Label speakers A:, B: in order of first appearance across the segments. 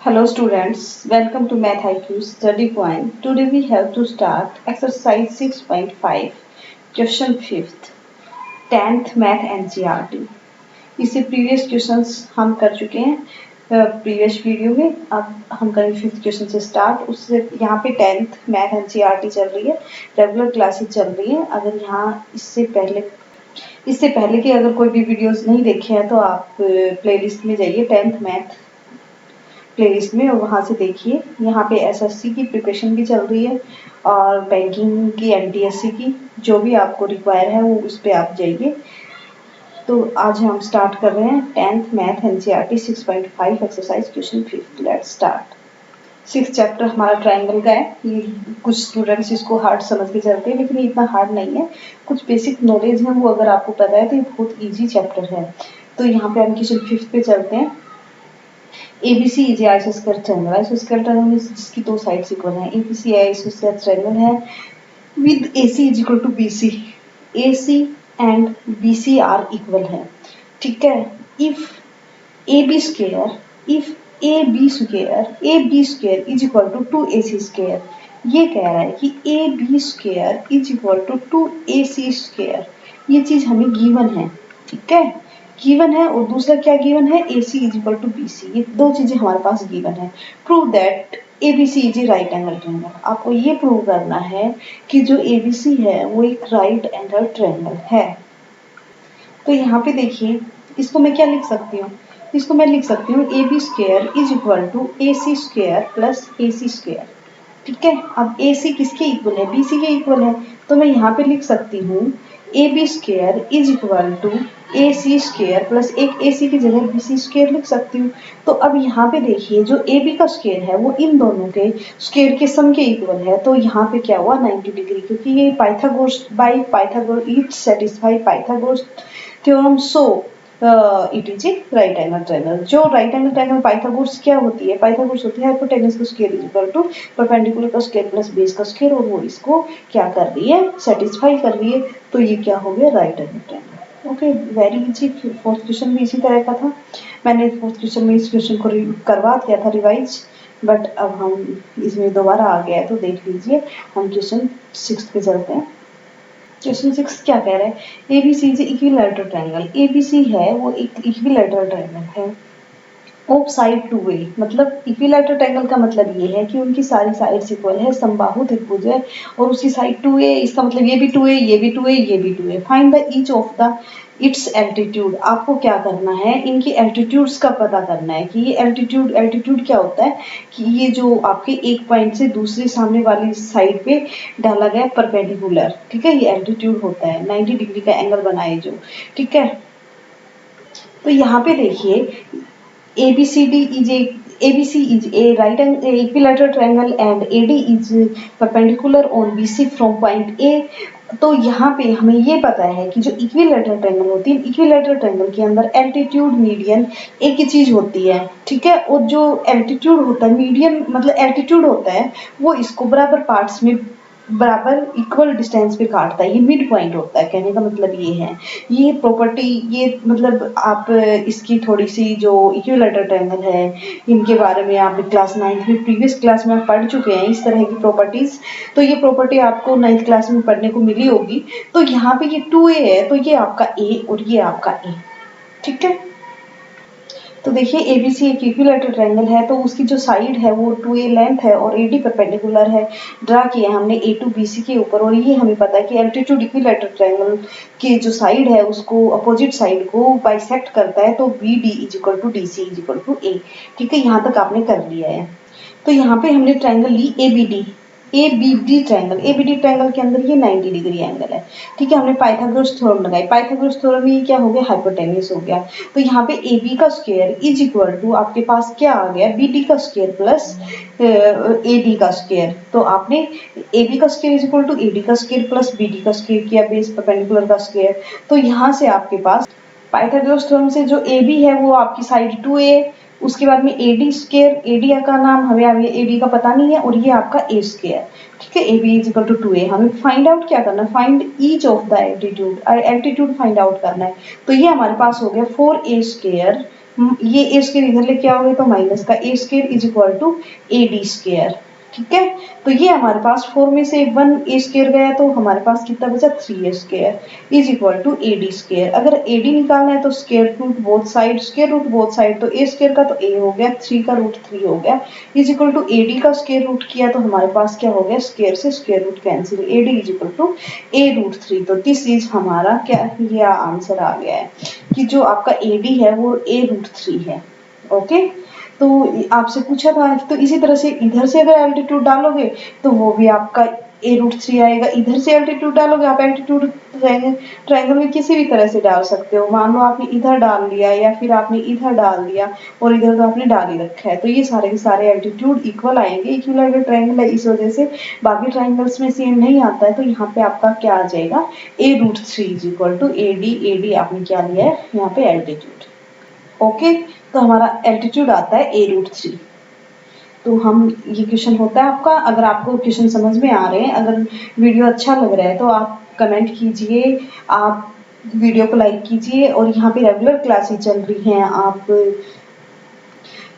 A: Hello students, welcome to Math IQ Study Point. Today we have to start exercise 6.5, question 5th, 10th Math NCERT. इससे previous questions हम कर चुके हैं previous video में। अब हम करेंगे 5th क्वेश्चन से स्टार्ट। उससे यहाँ पे 10th मैथ एनसीईआरटी चल रही है, रेगुलर क्लासेस चल रही है। अगर यहाँ इससे पहले के अगर कोई भी वीडियोस नहीं देखे हैं तो आप प्लेलिस्ट में जाइए 10th मैथ प्लेलिस्ट में और वहाँ से देखिए। यहाँ पे एसएससी की प्रिपरेशन भी चल रही है और बैंकिंग की, एमटीएससी की, जो भी आपको रिक्वायर है वो उस पर आप जाइए। तो आज हम स्टार्ट कर रहे हैं 10th math NCERT 6.5 exercise question 5। Let's start. 6th chapter हमारा ट्रायंगल का है। ये कुछ स्टूडेंट्स इसको हार्ड समझ के चलते हैं, लेकिन ये इतना हार्ड नहीं है। कुछ बेसिक नॉलेज है वो अगर आपको पता है तो ये बहुत ईजी चैप्टर है। तो यहाँ पे हम क्वेश्चन 5 पे चलते हैं। ABC is a isosceles triangle. Isosceles triangle means जिसकी दो साइड्स इक्वल हैं। ABC isosceles triangle है with AC is equal to BC. AC and BC are equal है, ठीक है। If AB square is equal to 2AC square, ये कह रहा है कि AB square is equal to 2AC square। ये चीज हमें गिवन है, ठीक है, गिवन है। और दूसरा क्या गिवन है, AC is equal to BC। ये दो चीजें हमारे पास गिवन है। Prove that ABC is a right angle triangle. आपको ये प्रूव करना है कि जो ABC है वो एक राइट एंगल ट्रायंगल है। तो यहाँ पे देखिए, इसको मैं क्या लिख सकती हूँ, इसको मैं लिख सकती हूँ AB square is equal to AC square plus AC square, ठीक है। अब AC किसके इक्वल है, BC के इक्वल है। तो मैं यहाँ पे लिख सकती हूँ AB square is equal to AC square plus एक AC की जगह BC स्क्वायर लिख सकती हूँ। तो अब यहाँ पे देखिए, जो AB का स्क्वायर है वो इन दोनों के स्क्वायर के सम के इक्वल है। तो यहाँ पे क्या हुआ, 90 डिग्री, क्योंकि ये Pythagoras by Pythagoras it satisfy Pythagoras theorem. So it is a right angle triangle. जो राइट एंगल ट्रायंगल पाइथागोरस क्या होती है, पाइथागोरस होती है हाइपोटेनस का square is equal to perpendicular का स्क्वायर प्लस बेस का स्क्वायर, और वो इसको क्या कर रही है, सेटिस्फाई कर रही है। तो ये क्या हो गया, right angle triangle. Okay, very easy. 4th question भी इसी तरह का था। मैंने 4th क्वेश्चन में इस क्वेश्चन को करवा दिया था रिवाइज, बट अब हम इसमें दोबारा आ गया है तो देख लीजिए। हम क्वेश्चन 6 पे चलते हैं। क्वेश्चन 6 क्या कह रहा है, ABC is equilateral triangle. ABC है वो एक इक्विलैटरल ट्रायंगल है ऑफ साइड 2A। मतलब इक्विलैटरल ट्रायंगल का मतलब ये है कि उनकी सारी साइड्स इक्वल है, समबाहु त्रिभुज है और उसकी साइड 2A। इसका मतलब ये भी 2A, ये भी 2A, ये भी 2A। Find the each of the it's altitude. आपको क्या करना है, इनकी एल्टीट्यूड्स का पता करना है कि ये एल्टीट्यूड क्या होता है, कि ये जो आपके एक पॉइंट से दूसरे सामने वाली साइड पे डाला गया परपेंडिकुलर, ठीक है, ये एल्टीट्यूड होता है। 90 डिग्री का एंगल बनाए जो, ठीक है। तो यहाँ पे देखिए, ABC is a right angle equilateral triangle and AD is perpendicular on BC from point A। तो यहाँ पे हमें ये पता है कि जो इक्विलैटरल ट्रायंगल होती है, इक्विलैटरल ट्रायंगल के अंदर एल्टीट्यूड मीडियन एक ही चीज होती है, ठीक है। और जो एल्टीट्यूड होता है, मीडियन मतलब एल्टीट्यूड होता है, वो इसको बराबर पार्ट्स में बराबर इक्वल डिस्टेंस पे काटता है। ये मिड पॉइंट होता है, कहने का मतलब ये है। ये प्रॉपर्टी, ये मतलब आप इसकी थोड़ी सी जो इक्विलैटरल ट्रायंगल है इनके बारे में आप क्लास 9th में प्रीवियस क्लास में पढ़ चुके हैं, इस तरह की प्रॉपर्टीज। तो ये प्रॉपर्टी आपको 9th क्लास में पढ़ने को मिली होगी। तो यहाँ पे ये 2A है, तो ये आपका A और ये आपका A, ठीक है। तो देखिए, ABC एक इक्विलैटरल ट्रायंगल है, तो उसकी जो साइड है वो 2A लेंथ है और AD परपेंडिकुलर है। ड्रा किया हमने A to BC के ऊपर, और ये हमें पता है कि एल्टीट्यूड इक्विलैटरल ट्रायंगल की जो साइड है उसको अपोजिट साइड को बाइसेक्ट करता है। तो BD is equal to DC is equal to A, ठीक है। यहाँ तक आपने कर लिया है। तो यहाँ पे हमने ट्रायंगल ली ABD ट्रायंगल के अंदर ये 90 डिग्री एंगल है, ठीक है। हमने पाइथागोरस थ्योरम लगाई, पाइथागोरस थ्योरम में क्या हो गया, हाइपोटेन्यूज हो गया। तो यहाँ पे AB का स्क्वायर इज इक्वल टू आपके पास क्या आ गया, BD का स्क्वायर प्लस AD का स्क्वायर। तो आपने AB का square is equal to AD का स्क्वायर प्लस BD का स्क्वायर किया, बेस परपेंडिकुलर का स्क्वायर। तो यहाँ से आपके पास पाइथागोरस थ्योरम से जो AB है वो आपकी साइड 2A, उसके बाद में AD स्क्वायर, AD का नाम हमें अभी AD का पता नहीं है, और ये आपका A स्क्वायर, ठीक है। AB is equal to 2A। हमें फाइंड आउट क्या करना है, find each of the altitude, altitude find out करना है। तो ये हमारे पास हो गया 4A स्क्वायर ये ए स्क्वायर इधर लेके आओगे तो माइनस का A square is equal to A D square. ठीक है, तो ये हमारे पास 4 में से 1 ए स्क्वायर गया तो हमारे पास कितना बचा 3 A square is equal to A D square. अगर ए डी निकालना है तो square root both side, square root both side तो ए स्क्वायर का तो ए हो गया, 3 का रूट 3 हो गया is equal to A D का स्क्वायर रूट किया तो हमारे पास क्या हो गया, स्क्वायर से square root cancel, A D is equal to A root 3। तो दिस इज हमारा क्या, ये आंसर आ गया है कि जो आपका ए डी है वो ए रूट 3 है। ओके, तो आपसे पूछा था, तो इसी तरह से इधर से अगर एल्टीट्यूड डालोगे तो वो भी आपका ए रूट 3 आएगा। इधर से एल्टीट्यूड डालोगे, आप एल्टीट्यूड ट्रायंगल में किसी भी तरह से डाल सकते हो। मान लो आपने इधर डाल लिया या फिर आपने इधर डाल दिया और इधर तो आपने डाल ही रखा है, तो ये सारे के सारे एल्टीट्यूड इक्वल आएंगे। इक्विलैटरल ट्रायंगल है, इस वजह से बाकी ट्रायंगल्स में सेम नहीं आता है, तो यहाँ पे आपका क्या आ जाएगा, A root 3 is equal to A D आपने क्या लिया है यहाँ पे एल्टीट्यूड। ओके, तो हमारा एल्टीट्यूड आता है ए रूट 3। तो हम ये क्वेश्चन होता है आपका। अगर आपको क्वेश्चन समझ में आ रहे हैं, अगर वीडियो अच्छा लग रहा है तो आप कमेंट कीजिए, आप वीडियो को लाइक कीजिए और यहाँ पे रेगुलर क्लासेस चल रही हैं, आप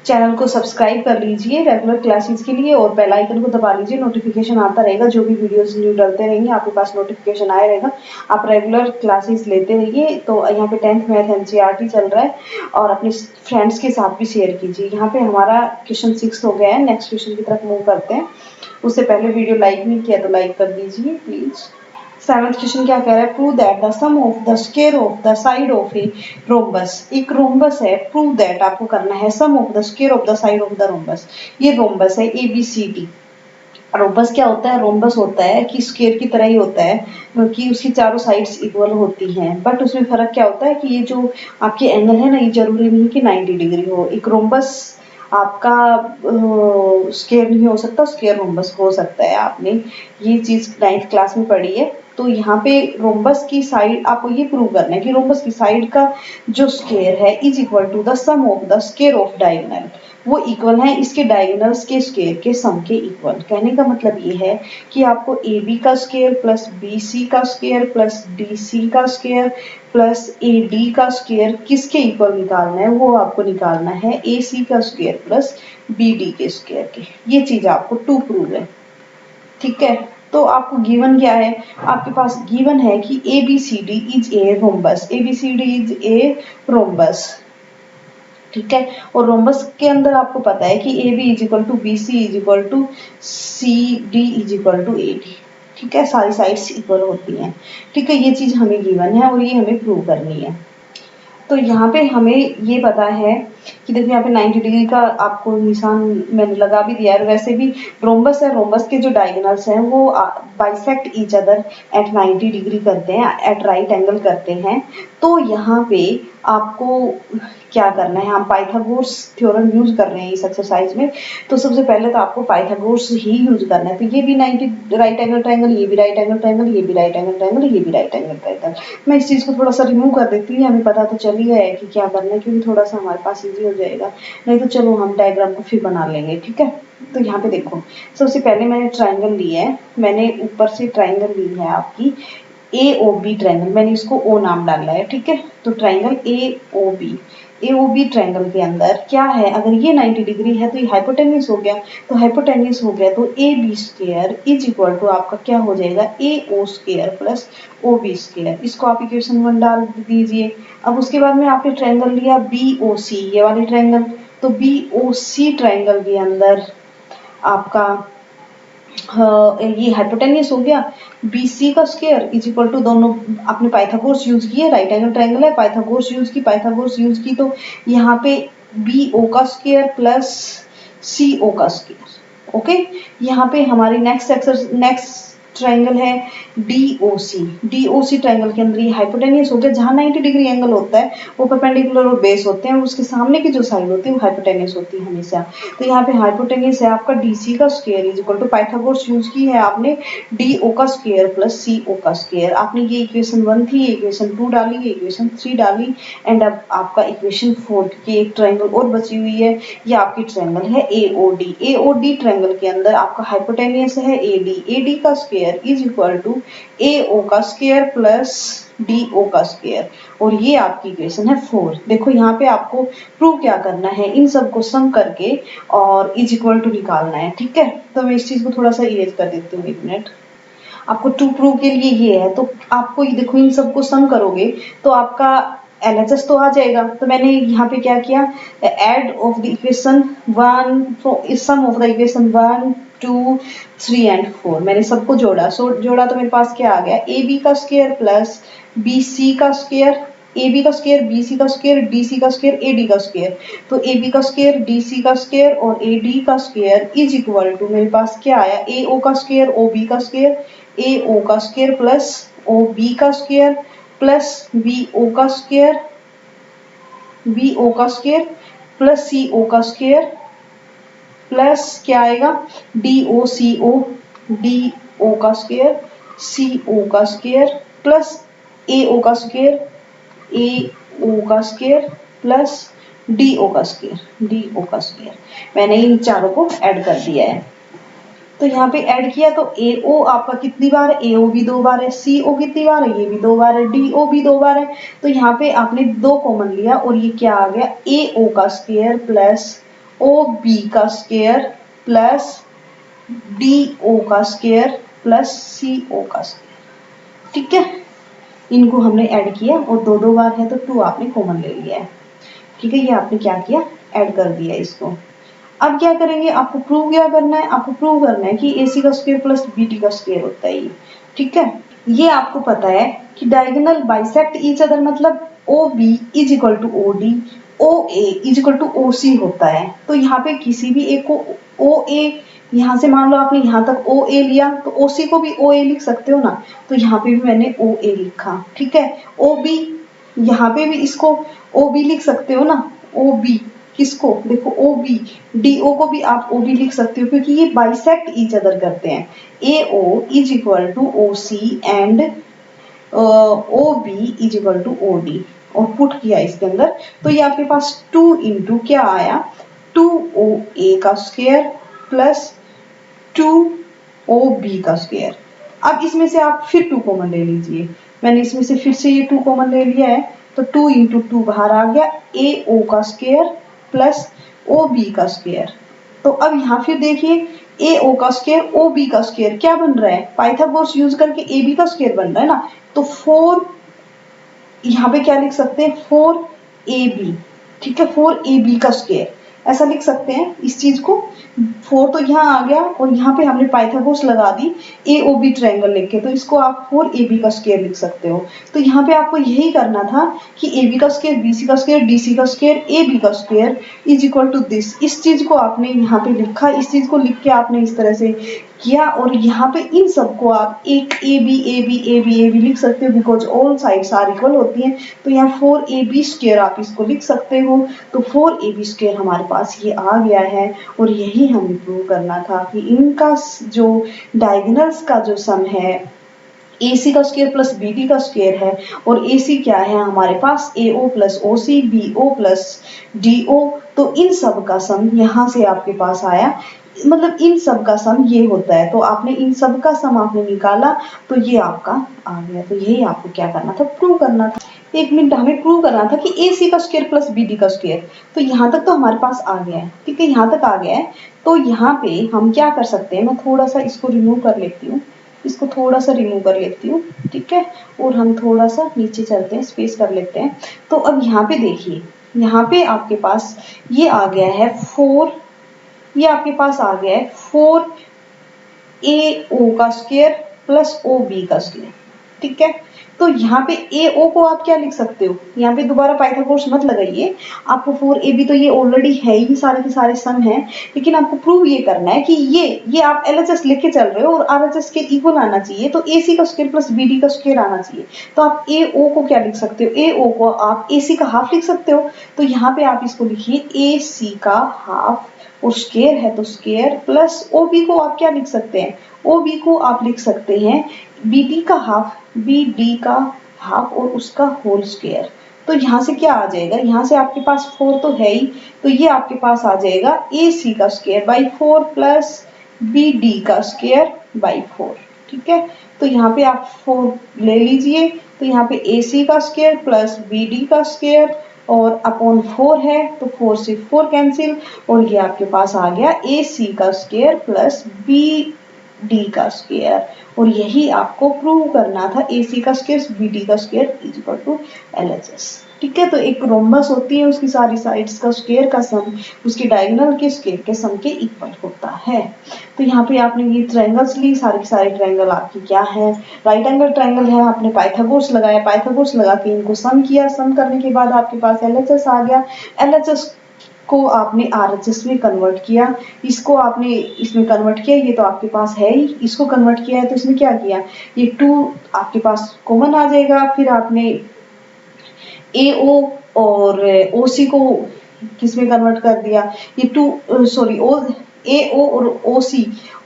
A: चैनल को सब्सक्राइब कर लीजिए रेगुलर क्लासेस के लिए और बेल आइकन को दबा लीजिए, नोटिफिकेशन आता रहेगा, जो भी वीडियोस न्यू डलते रहेंगे आपके पास नोटिफिकेशन आया रहेगा। आप रेगुलर क्लासेस लेते रहिए। तो यहाँ पे 10th मैथ एनसीईआरटी चल रहा है और अपने फ्रेंड्स के साथ भी शेयर कीजिए। यहाँ पे हमारा क्वेश्चन 6 हो गया है, नेक्स्ट क्वेश्चन की तरफ मूव करते हैं। उससे पहले वीडियो लाइक नहीं किया तो लाइक कर दीजिए प्लीज। 7th क्वेश्चन क्या कह रहा है, prove that the sum of the square of the side of a rhombus. एक रोम्बस है, प्रूव दैट आपको करना है sum of the square of the side of the rhombus. ये रोम्बस है A B C D. Rhombus क्या होता है, रोम्बस होता है कि स्क्वायर की तरह ही होता है, क्योंकि उसकी चारों साइड्स इक्वल होती हैं, बट उसमें फर्क क्या होता है कि ये जो आपके एंगल है ना, ये जरूरी नहीं कि 90 डिग्री हो। एक रोम्बस आपका स्क्वायर नहीं हो सकता, स्क्वायर रोम्बस हो सकता है। आपने ये चीज 9th क्लास में पढ़ी है। तो यहाँ पे रोम्बस की साइड आपको ये प्रूव करना है कि रोम्बस की साइड का जो स्क्वायर है is equal to the sum of the square of diagonal. वो इक्वल है इसके डायगोनल्स के स्क्वायर के सम के इक्वल। कहने का मतलब ये है कि आपको ए बी का स्क्वायर प्लस बी सी का स्क्वायर प्लस डी सी का स्क्वायर प्लस ए डी का स्क्वायर किसके इक्वल निकालना है, वो आपको निकालना है ए सी का स्क्वायर प्लस बी डी के स्क्वायर के। ये चीज आपको टू प्रूव है। ठीक है, तो आपको गिवन क्या है, आपके पास गिवन है कि A B C D is a rhombus, A B C D is a rhombus. ठीक है, और रोम्बस के अंदर आपको पता है कि A B is equal to B C is equal to C D is equal to A D. ठीक है, सारी साइड्स इक्वल होती हैं। ठीक है, ये चीज हमें गिवन है और ये हमें प्रूव करनी है। तो यहाँ पे हमें ये पता है कि देखिए यहाँ पे 90 डिग्री का आपको निशान मैंने लगा भी दिया है। वैसे भी रोम्बस है, रोम्बस के जो डायगोनल्स हैं वो bisect each other at 90 degree करते हैं, एट राइट एंगल करते हैं। तो यहाँ पे आपको क्या करना है, हम पाइथागोरस थ्योरम यूज कर रहे हैं इस एक्सरसाइज में। तो सबसे पहले तो आपको पाइथागोरस ही यूज करना है। तो ये भी 90 राइट एंगल ट्रायंगल, ये भी राइट एंगल ट्रायंगल, ये भी राइट एंगल ट्रायंगल, ये भी राइट एंगल ट्रायंगल। मैं इस चीज को थोड़ा सा रिमूव कर देती हूँ, हमें पता तो चल ही गया है कि क्या करना है, क्योंकि थोड़ा सा हमारे पास इजी हो जाएगा। नहीं तो चलो हम डायग्राम को फिर बना लेंगे। ठीक है, तो यहाँ पे देखो सबसे पहले मैंने ट्रायंगल लिया है, मैंने ऊपर से ट्रायंगल ली है आपकी ए ओ बी ट्रायंगल, मैंने इसको ओ नाम डाला है। ठीक है, तो triangle A O B triangle के अंदर क्या है, अगर ये 90 डिग्री है तो ये हाइपोटेन्यूस हो गया, तो हाइपोटेन्यूस हो गया तो A B square is equal to आपका क्या हो जाएगा, A O square plus O B square. इसको आप इक्वेशन 1 डाल दीजिए। अब उसके बाद में आपने ट्रायंगल लिया बी ओ सी, ये वाली ट्रायंगल, तो बी ओ सी ट्रायंगल के अंदर आपका ये हाइपोटेन्यूस हो गया बी सी का स्क्वायर इज इक्वल टू, दोनों आपने पाइथागोरस यूज किए, राइट एंगल ट्रायंगल है, पाइथागोरस यूज की, तो यहाँ पे बी ओ का स्क्वायर प्लस सी ओ का स्क्वायर। ओके, यहाँ पे हमारी नेक्स्ट ट्रायंगल है डीओसी ट्रायंगल के अंदर ये हाइपोटेन्यूस हो गया, जहां 90 डिग्री एंगल होता है वो परपेंडिकुलर और बेस होते हैं, और उसके सामने की जो साइड होती है वो हाइपोटेन्यूस होती है हमेशा। तो यहाँ पे हाइपोटेन्यूस है आपका डीसी का square is equal to, Pythagoras use की है आपने, डीओ का स्क्वायर प्लस सीओ का स्क्वायर। आपने ये इक्वेशन 1 थी, ये इक्वेशन 2 डाली, ये इक्वेशन 3 डाली, एंड अब आपका इक्वेशन 4 की एक ट्रायंगल और बची हुई है, ये आपकी ट्रायंगल है एओडी। एओडी ट्रायंगल के अंदर आपका हाइपोटेन्यूस है एडी, एडी का square square is equal to A O का स्क्वायर प्लस डी ओ का स्क्वायर, और ये आपकी इक्वेशन है 4। देखो यहाँ पे आपको प्रूव क्या करना है, इन सबको सम करके और इज इक्वल टू निकालना है। ठीक है, तो मैं इस चीज को थोड़ा सा इरेज कर देती हूँ, 1 मिनट। आपको टू प्रूव के लिए ये है, तो आपको देखो इन सबको सम करोगे तो आपका LHS तो आ जाएगा। तो मैंने यहाँ पे क्या किया, add of the equation 1 sum of the equation 1 2 3 and 4, मैंने सबको जोड़ा। जोड़ा तो मेरे पास क्या आ गया, ए बी का स्क्वायर प्लस बी सी का स्क्वायर, ए बी का स्क्वायर बी सी का स्क्वायर डी सी का स्क्वायर ए डी का स्क्वायर, तो ए बी का स्क्वायर डी सी का स्क्वायर और ए डी का स्क्वायर इज इक्वल टू मेरे पास क्या आया, ए ओ का स्क्वायर ओ बी का स्क्वायर ए ओ का स्क्वायर प्लस ओ बी का स्क्वायर प्लस बी ओ का स्क्वायर प्लस सी ओ का स्क्वायर प्लस क्या आएगा, डी ओ का स्क्वायर सी ओ का स्क्वायर प्लस ए ओ का स्क्वायर प्लस डी ओ का स्क्वायर। मैंने इन चारों को ऐड कर दिया है। तो यहाँ पे ऐड किया तो ए ओ आपका कितनी बार है, ए ओ भी 2 बार है, सी ओ कितनी बार है, ये भी 2 बार है, डी ओ भी 2 बार है। तो यहाँ पे आपने 2 कॉमन लिया और ये क्या आ गया, ए ओ का स्क्वायर प्लस ओ बी का स्क्वायर प्लस डी ओ का स्क्वायर प्लस सी ओ का स्क्वायर। ठीक है, इनको हमने ऐड किया और 2 बार है तो 2 आपने कॉमन ले लिया है। ठीक है, ये आपने क्या किया, ऐड कर दिया इसको। अब क्या करेंगे, आपको प्रूव क्या करना है, आपको प्रूव करना है कि AC का स्क्वायर प्लस BD का स्क्वायर होता है ये। ठीक है, ये आपको पता है कि डायगोनल बाइसेक्ट ईच अदर, मतलब OB is equal to OD, OA is equal to OC होता है। तो यहाँ पे किसी भी एक को OA, यहाँ से मान लो आपने यहाँ तक OA लिया तो OC को भी OA लिख सकते हो ना, तो यहाँ पे भी मैंने OA लिखा। ठीक है, OB यहाँ पे भी इसको OB लिख सकते हो ना, OB किसको, देखो OB DO को भी आप OB लिख सकते हो क्योंकि ये बाइसेक्ट ईच अदर करते हैं। AO is equal to OC and OB is equal to OD, और पुट किया इसके अंदर तो ये आपके पास 2 इंटू क्या आया, 2OA का स्क्वायर प्लस 2OB का स्क्वायर। अब इसमें से आप फिर 2 कॉमन ले लीजिए, मैंने इसमें से फिर से ये 2 कॉमन ले लिया है तो 2 इंटू 2 बाहर आ गया, AO का स्क्वायर प्लस OB का स्क्वायर। तो अब यहाँ फिर देखिए AO का स्क्वायर OB का स्क्वायर क्या बन रहा है, पाइथागोरस यूज करके AB का स्क्वायर बन रहा है ना, तो 4 यहाँ पे क्या लिख सकते हैं, 4AB। ठीक है, 4AB का स्क्वायर ऐसा लिख सकते हैं इस चीज को। 4 तो यहाँ आ गया और यहाँ पे हमने पाइथागोरस लगा दी AOB ट्रायंगल लेके, तो इसको आप 4AB का स्क्वायर लिख सकते हो। तो यहाँ पे आपको यही करना था कि AB का स्क्वायर BC का स्क्वायर DC का स्क्वायर AB का square is equal to this. इस चीज को आपने यहाँ पे लिखा, इस चीज को लिख के आपने इस तरह से किया और यहाँ पे इन सबको आप एक AB लिख सकते हो because all sides are equal होती हैं। तो यहाँ 4AB स्क्वायर आप इसको लिख सकते हो। तो 4AB स्क्वायर हमारे पास ये आ गया है और यही हमें प्रूव करना था कि इनका जो डायगोनल्स का जो सम है AC का स्क्वायर प्लस BD का स्क्वायर है, और AC क्या है हमारे पास, AO plus OC BO plus DO। तो इन सब का सम यहाँ से आपके पास आया, मतलब इन सब का सम ये होता है। तो आपने इन सब का सम आपने निकाला तो ये आपका आ गया। तो यही आपको क्या करना था, प्रूव करना था। 1 मिनट, हमें प्रूव करना था कि AC का स्क्वायर प्लस BD का स्क्वायर। तो यहाँ तक तो हमारे पास आ गया है। ठीक है, यहाँ तक आ गया है। तो यहाँ पे हम क्या कर सकते हैं, मैं थोड़ा सा इसको रिमूव कर लेती हूँ, इसको थोड़ा सा रिमूव कर लेती हूँ। ठीक है, और हम थोड़ा सा नीचे चलते हैं, स्पेस कर लेते हैं। तो अब यहाँ पे देखिए, यहाँ पे आपके पास ये आ गया है 4, ये आपके पास आ गया है 4AO का स्क्वायर प्लस OB का स्क्वायर। ठीक है, तो यहाँ पे AO को आप क्या लिख सकते हो, यहाँ पे दोबारा पाइथागोरस मत लगाइए, आपको 4AB तो ये ऑलरेडी है ही, सारे के सारे सम है। लेकिन आपको प्रूव ये करना है कि ये आप LHS लेके चल रहे हो और RHS के इक्वल आना चाहिए। तो AC का स्क्वायर प्लस BD का स्क्वायर आना चाहिए। तो आप AO को क्या लिख सकते हो, AO को आप AC का हाफ लिख सकते हो। तो यहाँ पे आप इसको लिखिए AC का हाफ, और स्क्वायर है तो स्क्वायर प्लस OB को आप क्या लिख सकते हैं, OB को आप लिख सकते हैं BD का हाफ, BD का हाफ और उसका होल स्क्वायर। तो यहाँ से क्या आ जाएगा, यहाँ से आपके पास 4 तो है ही, तो ये आपके पास आ जाएगा AC का स्क्वायर बाई 4 प्लस BD का स्क्वायर बाई 4। ठीक है। तो यहाँ पे आप 4 ले लीजिए, तो यहाँ पे AC का स्क्वायर प्लस BD का स्क्वायर और अपॉन 4 है, तो 4 से 4 कैंसिल, और ये आपके पास आ गया AC का स्क्वायर प्लस BD का स्क्वायर। और यही आपको प्रूव करना था, AC का स्क्वायर BD का square is equal to LHS। ठीक है। तो एक रोम्बस होती है, उसकी सारी साइड्स का स्क्वायर का सम उसकी डायगोनल के स्क्वायर के सम के इक्वल होता है। तो यहाँ पे आपने ये ट्रायंगल्स ली, सारे के सारे ट्रायंगल आपकी क्या है, राइट एंगल ट्रायंगल है। आपने पाइथागोरस लगाया, पाइथागोरस लगा के इनको सम किया, सम करने के बाद आपके पास LHS आ गया। LHS को आपने RHS में कन्वर्ट किया, इसको आपने इसमें कन्वर्ट किया, ये तो आपके पास है ही, इसको कन्वर्ट किया है, तो इसमें क्या किया, ये 2 आपके पास कॉमन आ जाएगा। फिर आपने AO और OC को किसमें कन्वर्ट कर दिया, ये 2 सॉरी AO और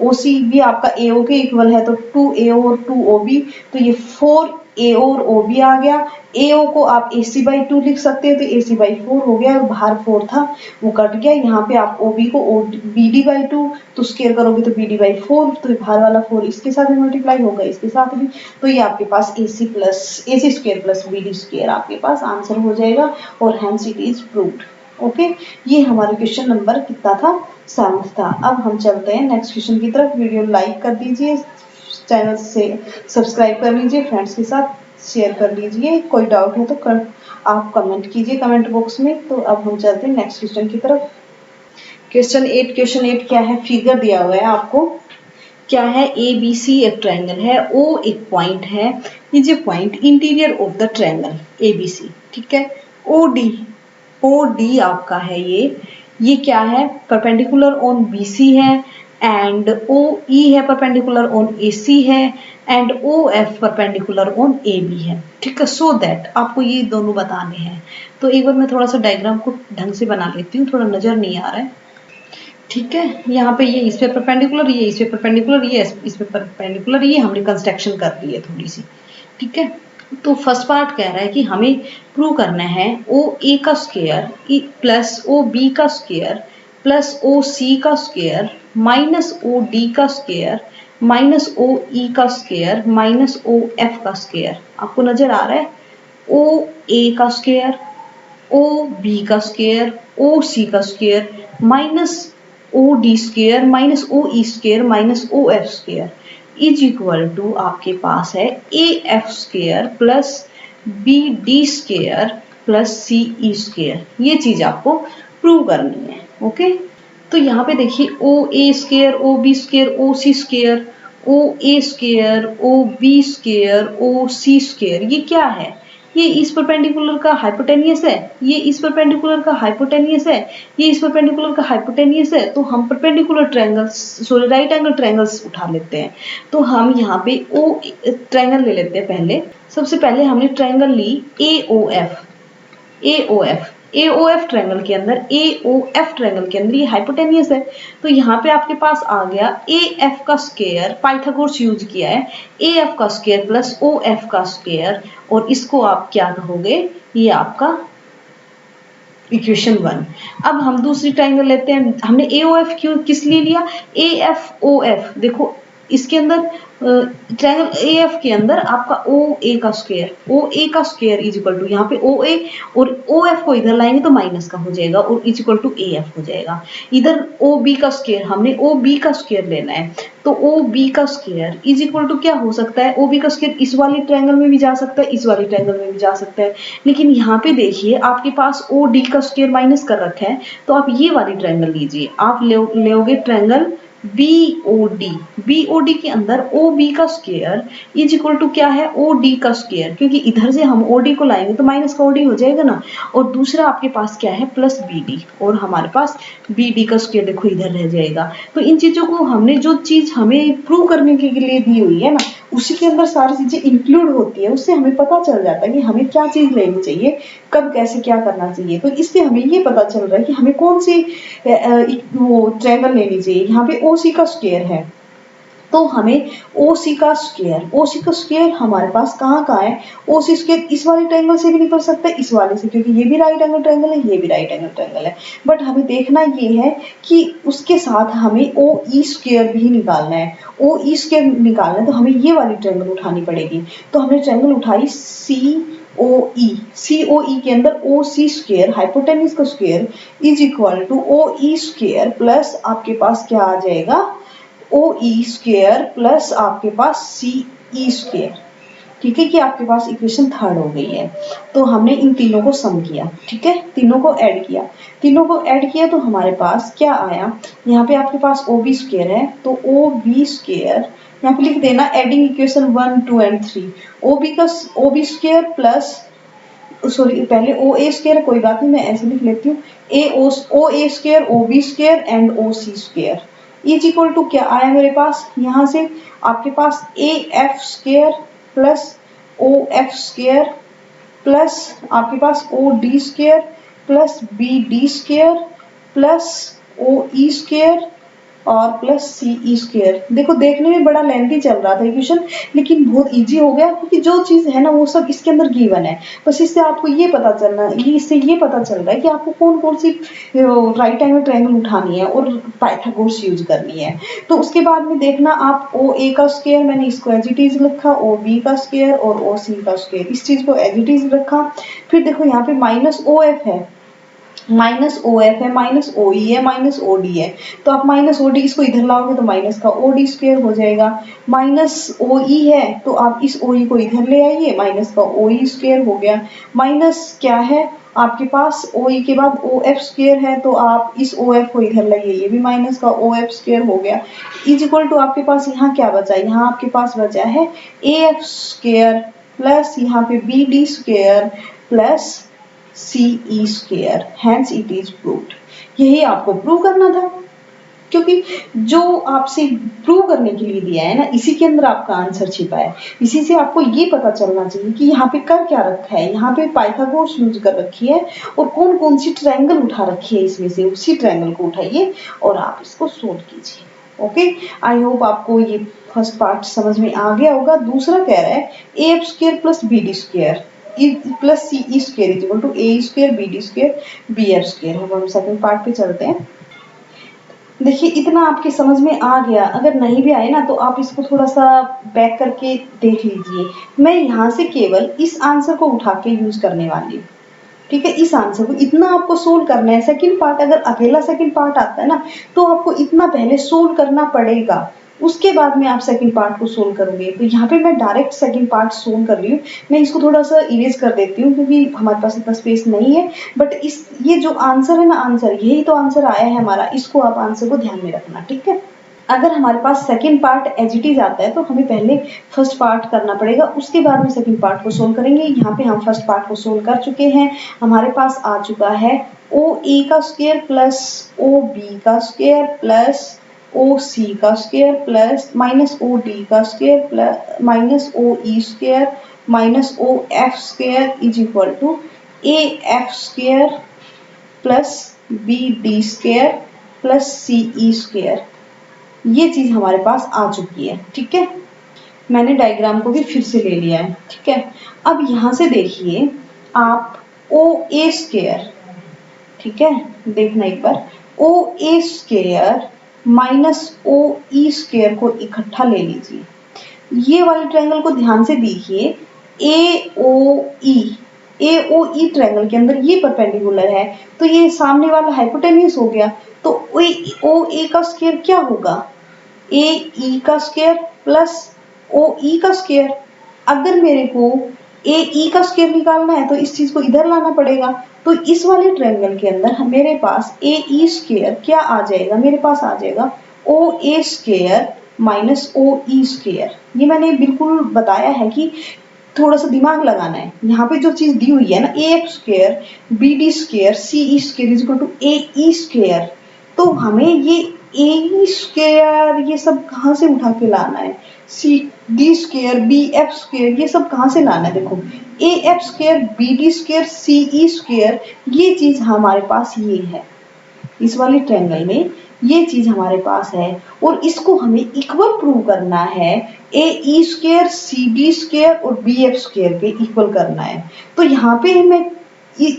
A: OC भी आपका AO के इक्वल है, तो 2AO और 2OB, तो ये 4AO और OB आ गया। AO को आप AC/2 लिख सकते हैं, तो AC/4 हो गया, और बाहर 4 था वो कट गया। यहाँ पे आप OB को BD/2 तो स्क्वायर करोगे तो BD/4, तो बाहर वाला 4 इसके साथ भी मल्टीप्लाई होगा, इसके साथ भी, तो ये आपके पास AC square plus BD square आपके पास आंसर हो जाएगा, और hence it is proved. Okay, ये हमारे क्वेश्चन नंबर कितना था, 7 था। अब हम चलते हैं नेक्स्ट क्वेश्चन की तरफ। वीडियो लाइक कर दीजिए, चैनल से सब्सक्राइब कर लीजिए, फ्रेंड्स के साथ शेयर कर लीजिए। कोई डाउट है तो आप कमेंट कीजिए कमेंट बॉक्स में। तो अब हम चलते हैं नेक्स्ट क्वेश्चन की तरफ। क्वेश्चन 8 क्या है, फिगर दिया हुआ है आपको, क्या है, ABC एक ट्रायंगल है, O एक पॉइंट है, ये जो point interior of the triangle ABC, ठीक है। OD आपका है, ये क्या है, परपेंडिकुलर ऑन BC है, एंड OE है परपेंडिकुलर ऑन AC है, and OF perpendicular on AB है, ठीक है। सो दैट आपको ये दोनों बताने हैं। तो एक बार मैं थोड़ा सा डायग्राम को ढंग से बना लेती हूँ, थोड़ा नजर नहीं आ रहा है, ठीक है। यहाँ पे ये इस पे परपेंडिकुलर, ये इस पे परपेंडिकुलर, ये इस पे परपेंडिकुलर, ये हमने कंस्ट्रक्शन कर ली है थोड़ी सी, ठीक है। तो फर्स्ट पार्ट कह रहा है कि हमें प्रूव करना है OA का स्क्वायर प्लस OB का स्क्वायर प्लस OC का स्क्वायर माइनस OD का स्क्वायर माइनस OE का स्क्वायर माइनस OF का स्क्वायर। आपको नजर आ रहा है, OA का स्क्वायर, OB का स्क्वायर, OC का square minus OD square minus OE square minus OF square is equal to आपके पास है AF square plus BD square plus CE square. ये चीज आपको प्रूव करनी है, ओके। तो यहाँ पे देखिए OA square, OB square, OC square, OA square, OB square, OC square, ये क्या है, ये इस परपेंडिकुलर का हाइपोटेनियस है, ये इस परपेंडिकुलर का हाइपोटेनियस है, ये इस परपेंडिकुलर का हाइपोटेनियस है। तो हम perpendicular triangles sorry right angle triangles उठा लेते हैं। तो हम यहाँ पे O ट्रायंगल ले लेते हैं पहले। सबसे पहले हमने ट्रायंगल ली AOF ट्रायंगल के अंदर, AOF ट्रायंगल के अंदर ये हाइपोटेनियस है। तो यहाँ पे आपके पास आ गया AF का स्क्वायर, पाइथागोरस यूज किया है, AF का स्क्वायर प्लस OF का स्क्वायर, और इसको आप क्या कहोगे, ये आपका इक्वेशन 1। अब हम दूसरी ट्रायंगल लेते हैं। हमने AOF क्यों किस लिए लिया, AFOF, देखो इसके अंदर ट्रायंगल AF के अंदर आपका OA का स्क्वायर इज इक्वल टू, यहाँ पे OA और OF को इधर लाएंगे तो माइनस का हो जाएगा और इज इक्वल टू AF हो जाएगा। इधर OB का स्क्वायर, हमने OB का स्क्वायर लेना है, तो OB का स्क्वायर इज इक्वल टू क्या हो सकता है, OB का स्क्वायर इस वाली ट्रायंगल में भी जा सकता है, इस वाली ट्रायंगल में भी जा सकता है, लेकिन यहाँ पे देखिए आपके पास OD का स्क्वायर माइनस कर रखा है, तो आप ये वाली ट्रायंगल लीजिए, आप लेओगे ट्रायंगल BOD के अंदर OB का स्क्वायर इज इक्वल टू क्या है, OD का स्क्वायर, क्योंकि इधर से हम OD को लाएंगे तो माइनस का OD हो जाएगा ना, और दूसरा आपके पास क्या है प्लस BD, और हमारे पास BD का स्क्वायर देखो इधर रह जाएगा। तो इन चीजों को हमने जो चीज हमें प्रूव करने के लिए दी हुई है ना, उसी के अंदर सारी चीजें इंक्लूड होती है, उससे हमें पता चल जाता है कि हमें क्या चीज लेनी चाहिए, कब कैसे क्या करना चाहिए। तो इससे हमें ये पता चल रहा है कि हमें कौन सी वो ट्रायंगल लेनी चाहिए। यहाँ पे OC का स्क्वायर है, तो हमें OC का स्क्वायर हमारे पास कहाँ है, OC स्क्वायर इस वाले ट्रायंगल से भी निकल सकता है, इस वाले से, क्योंकि ये भी राइट एंगल ट्रायंगल है, ये भी राइट एंगल ट्रायंगल है। बट हमें देखना ये है कि उसके साथ हमें OE स्क्वायर भी निकालना है। OE स्क्वायर निकालना है तो हमें ये वाली ट्रायंगल उठानी पड़ेगी। तो हमने ट्रायंगल उठाई COE के अंदर OC स्क्वायर हाइपोटेन्यूज का square is equal to OE square plus आपके पास क्या आ जाएगा, OE स्क्वायर प्लस आपके पास CE स्क्वायर। ठीक है, कि आपके पास इक्वेशन थर्ड हो गई है। तो हमने इन तीनों को सम किया, ठीक है, तीनों को ऐड किया तो हमारे पास क्या आया, यहाँ पे आपके पास OB स्क्वायर है तो OB स्क्वायर यहाँ पे लिख देना, adding equation 1 2 and 3, OB square plus sorry पहले OA स्क्वायर, कोई बात नहीं मैं ऐसे लिख लेती हूँ, OA square OB square and OC square is equal to क्या आया मेरे पास, यहाँ से आपके पास AF square plus OF square plus आपके पास OD square plus BD square plus OE square और प्लस CE स्क्वायर। देखो देखने में बड़ा लेंथी चल रहा था इक्वेशन, लेकिन बहुत इजी हो गया, क्योंकि जो चीज है ना वो सब इसके अंदर गिवन है। बस इससे आपको ये पता चल रहा है कि आपको कौन कौन सी राइट एंगल ट्रायंगल उठानी है और पाइथागोरस यूज करनी है। तो उसके बाद में देखना आप OA का स्क्वायर, मैंने इसको एज इट इज रखा, OB का स्क्वायर और OC का स्क्वायर, इस चीज को एज इट इज रखा। फिर देखो यहाँ पे माइनस OF है, माइनस OF है, माइनस OE है, माइनस OD है, तो आप माइनस OD इसको इधर लाओगे तो माइनस का OD स्क्वायर हो जाएगा। माइनस OE है तो आप इस OE को इधर ले आइए, माइनस का OE स्क्वायर हो गया। माइनस क्या है आपके पास, OE के बाद OF स्क्वायर है तो आप इस OF को इधर लाइए, ये भी माइनस का OF स्क्वायर हो गया। इज इक्वल टू आपके पास यहाँ क्या बचा, यहाँ आपके पास बचा है AF स्क्वायर प्लस यहाँ पे BD square plus CE square, hence it is proved. यही आपको प्रूव करना था, क्योंकि जो आपसे प्रूव करने के लिए दिया है ना, इसी के अंदर आपका आंसर छिपा है। इसी से आपको ये पता चलना चाहिए कि यहाँ पे कर क्या रखा है, यहाँ पे पाइथागोरस यूज कर रखी है और कौन कौन सी ट्रायंगल उठा रखी है, इसमें से उसी ट्रायंगल को उठाइए और आप इसको सोल्व कीजिए। ओके, आई होप आपको ये फर्स्ट पार्ट समझ में आ गया होगा। दूसरा कह रहा है AF square plus BD square plus CE square is equal to AE square BD square BF square. अब हम सेकंड पार्ट पे चलते हैं। देखिए इतना आपके समझ में आ गया, अगर नहीं भी आए ना तो आप इसको थोड़ा सा बैक करके देख लीजिए। मैं यहाँ से केवल इस आंसर को उठा के यूज करने वाली हूँ, ठीक है, इस आंसर को इतना आपको सोल्व करना है। सेकंड पार्ट अगर अकेला सेकंड पार्ट आता है ना तो आपको इतना पहले सोल्व करना पड़ेगा, उसके बाद में आप सेकंड पार्ट को सोल्व करोगे। तो यहाँ पे मैं डायरेक्ट सेकंड पार्ट सोल्व कर रही हूँ। मैं इसको थोड़ा सा इरेज कर देती हूँ क्योंकि हमारे पास इतना स्पेस नहीं है, बट ये जो आंसर है ना, आंसर यही तो आंसर आया है हमारा, इसको आप आंसर को ध्यान में रखना, ठीक है। अगर हमारे पास second part as it is आता है तो हमें पहले फर्स्ट पार्ट करना पड़ेगा, उसके बाद में सेकंड पार्ट को सोल्व करेंगे। यहाँ पे हम फर्स्ट पार्ट को सोल्व कर चुके हैं। हमारे पास आ चुका है OA का स्क्वायर प्लस OB का स्क्वायर प्लस OC का स्क्वायर प्लस माइनस OD का square plus minus OE square minus OF square is equal to AF square plus BD square plus CE square. ये चीज हमारे पास आ चुकी है, ठीक है। मैंने डायग्राम को भी फिर से ले लिया है, ठीक है। अब यहाँ से देखिए आप OA स्क्वायर, ठीक है, देखना एक बार, OA square minus OE square को इकट्ठा ले लीजिए। ये वाले ट्रायंगल को ध्यान से देखिए, AOE ट्रायंगल के अंदर ये परपेंडिकुलर है तो ये सामने वाला हाइपोटेन्यूज हो गया। तो OA का स्क्वायर क्या होगा, AE का स्क्वायर प्लस OE का स्क्वायर। अगर मेरे को AE का स्क्वायर निकालना है तो इस चीज को इधर लाना पड़ेगा। तो इस वाले ट्रायंगल के अंदर मेरे पास AE स्क्वायर क्या आ जाएगा, मेरे पास आ जाएगा OA square minus OE square. ये मैंने बिल्कुल बताया है कि थोड़ा सा दिमाग लगाना है। यहाँ पे जो चीज दी हुई है ना, AF square BD square CE square is equal to AE square, तो हमें ये AE स्क्वायर ये सब कहाँ से उठा के लाना है, CD स्क्वायर BF स्क्वायर ये सब कहाँ से लाना है। देखो AF square BD square CE square, ये चीज हमारे पास ये है, इस वाली ट्रायंगल में ये चीज हमारे पास है और इसको हमें इक्वल प्रूव करना है ए ई स्क्वायर सी डी स्क्वायर और बी एफ स्क्वायर के इक्वल करना है। तो यहाँ पे मैं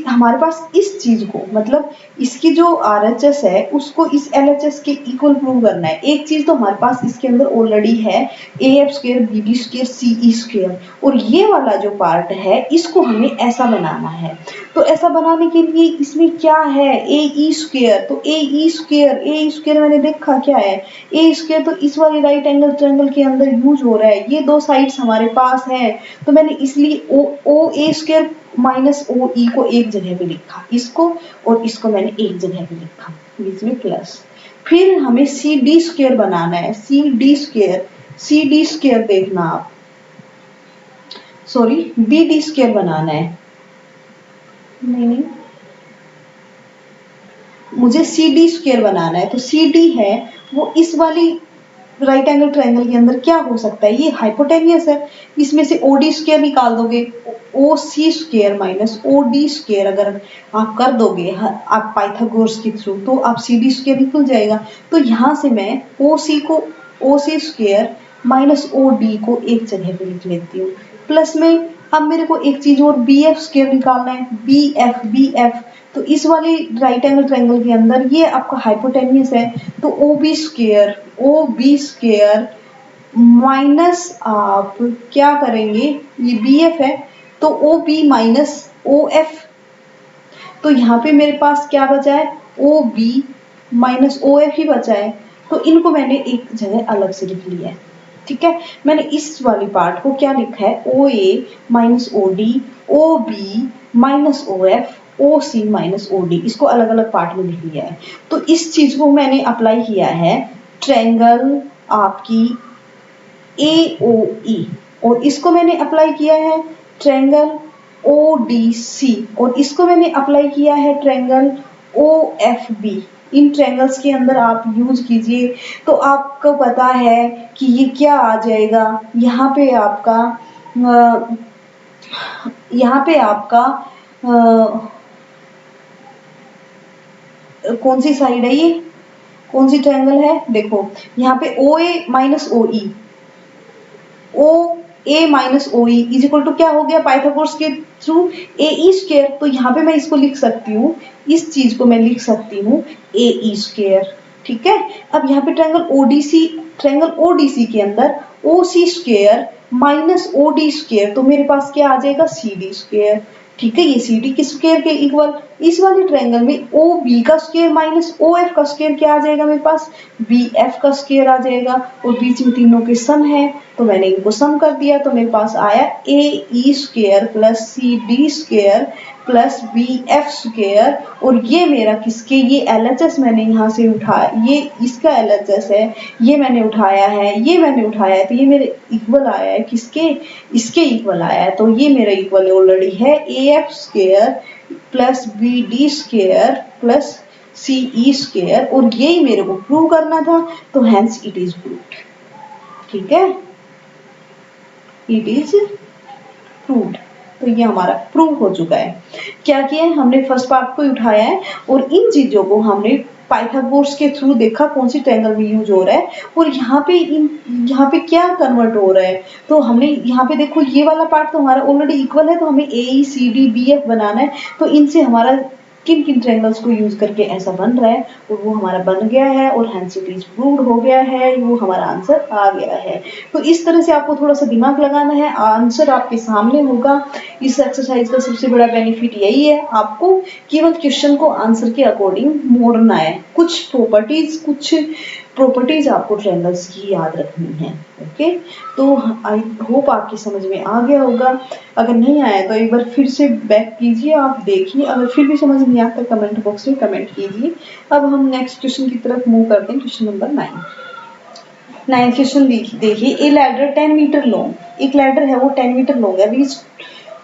A: हमारे पास इस चीज को मतलब इसकी जो आरएचएस है उसको इस एलएचएस के इक्वल प्रूव करना है। एक चीज तो हमारे पास इसके अंदर ऑलरेडी है A F square B D square C E square और ये वाला जो पार्ट है इसको हमें ऐसा बनाना है। तो ऐसा बनाने के लिए इसमें क्या है ए ई स्क्वायर, तो ए ई स्क्वायर मैंने देखा क्या है ए स्क्वायर, तो इस वाली राइट एंगल ट्रायंगल के अंदर यूज हो रहा है। ये दो साइड्स हमारे पास है तो मैंने इसलिए ओ ए स्क्वायर माइनस ओ ई को एक जगह पे लिखा, इसको और इसको मैंने एक जगह पे लिखा बीच में प्लस। फिर हमें सी डी स्क्वायर बनाना है, सी डी स्क्वायर देखना आप, सॉरी बी डी स्क्वायर बनाना है, नहीं मुझे सी डी स्क्वायर बनाना है। तो सी डी है वो इस वाली राइट एंगल ट्रायंगल के अंदर क्या हो सकता है, ये हाइपोटेनियस है, इसमें से ओ डी स्क्वायर निकाल दोगे, O C square minus O D square अगर आप कर दोगे आप पाइथागोरस के थ्रू तो आप सी डी स्क्वायर निकल जाएगा। तो यहाँ से मैं ओ C square minus O D को एक जगह पे लिख लेती हूँ प्लस में। अब मेरे को एक चीज और बी एफ स्क्वायर निकालना है, बी एफ तो इस वाली राइट एंगल ट्रायंगल के अंदर ये आपका हाइपोटेनियस है तो ओ बी स्क्वायर माइनस आप क्या करेंगे, ये बी एफ है तो O B minus O F, तो यहाँ पे मेरे पास क्या बचा है O B minus O F ही बचा है। तो इनको मैंने एक जगह अलग से लिख लिया है, ठीक है। मैंने इस वाली पार्ट को क्या लिखा है O A minus O D, O B minus O F, O C minus O D, इसको अलग अलग पार्ट में लिख लिया है। तो इस चीज को मैंने अप्लाई किया है ट्रायंगल आपकी ए ओ ई और इसको मैंने अप्लाई किया है ट्रायंगल ओ डी सी और इसको मैंने अप्लाई किया है ट्रायंगल ओ एफ बी। इन ट्रायंगल्स के अंदर आप यूज कीजिए तो आपको पता है कि ये क्या आ जाएगा। यहाँ पे आपका कौन सी साइड है, ये कौन सी ट्रायंगल है, देखो यहाँ पे O A minus O E, O A minus O E is equal to क्या हो गया पाइथागोरस के थ्रू ए ई स्क्वायर। तो यहाँ पे मैं इसको लिख सकती हूँ, इस चीज को मैं लिख सकती हूँ ए ई स्क्वायर, ठीक है। अब यहाँ पे ट्रायंगल ओडीसी के अंदर O C square minus O D square, तो मेरे पास क्या आ जाएगा सी डी स्क्वायर, ठीक है। ये सी डी के स्क्वायर के इक्वल। इस वाले ट्रायंगल में ओ बी का स्क्वायर माइनस ओ एफ का स्क्वायर क्या आ जाएगा मेरे पास बी एफ का स्क्वायर आ जाएगा और बीच में तीनों के सम है तो मैंने इनको सम कर दिया तो मेरे पास आया A E square plus C D square plus B F square. और ये मेरा किसके, ये एलएचएस मैंने यहाँ से उठाया, ये इसका एलएचएस है, ये मैंने उठाया है तो ये मेरे इक्वल आया है किसके, इसके इक्वल आया है। तो ये मेरा इक्वल ऑलरेडी है A F square plus B D square plus C E square और यही मेरे को प्रूव करना था तो हेंस इट इज प्रूव्ड, ठीक है, इट इज प्रूव्ड। तो ये हमारा प्रूव हो चुका है। क्या किया है हमने फर्स्ट पार्ट को उठाया है और इन चीजों को हमने पाइथागोरस के थ्रू देखा कौन सी ट्रायंगल में यूज हो रहा है और यहाँ पे क्या कन्वर्ट हो रहा है। तो हमने यहाँ पे देखो ये वाला पार्ट तो हमारा ऑलरेडी इक्वल है तो हमें ए सी डी बी एफ बनाना है। तो इनसे हमारा किन किन ट्रायंगल्स को यूज करके ऐसा बन रहा है और वो हमारा बन गया है और हेंस इट इज प्रूव्ड हो गया है, वो हमारा आंसर आ गया है। तो इस तरह से आपको थोड़ा सा दिमाग लगाना है, आंसर आपके सामने होगा। इस एक्सरसाइज का सबसे बड़ा बेनिफिट यही है, आपको केवल क्वेश्चन को आंसर के अकॉर्डिंग मोड़ना है। कुछ प्रॉपर्टीज आपको ट्रायंगल्स की याद रखनी है। ओके, तो आई होप आपकी समझ में आ गया होगा। अगर नहीं आया तो एक बार फिर से बैक कीजिए, आप देखिए, अगर फिर भी समझ नहीं आता कमेंट बॉक्स में कमेंट कीजिए। अब हम नेक्स्ट क्वेश्चन की तरफ मूव करते हैं, क्वेश्चन नंबर 9 क्वेश्चन देखिए। ए लैडर 10 मीटर लॉन्ग, एक लैडर है वो 10 मीटर लॉन्ग है, reach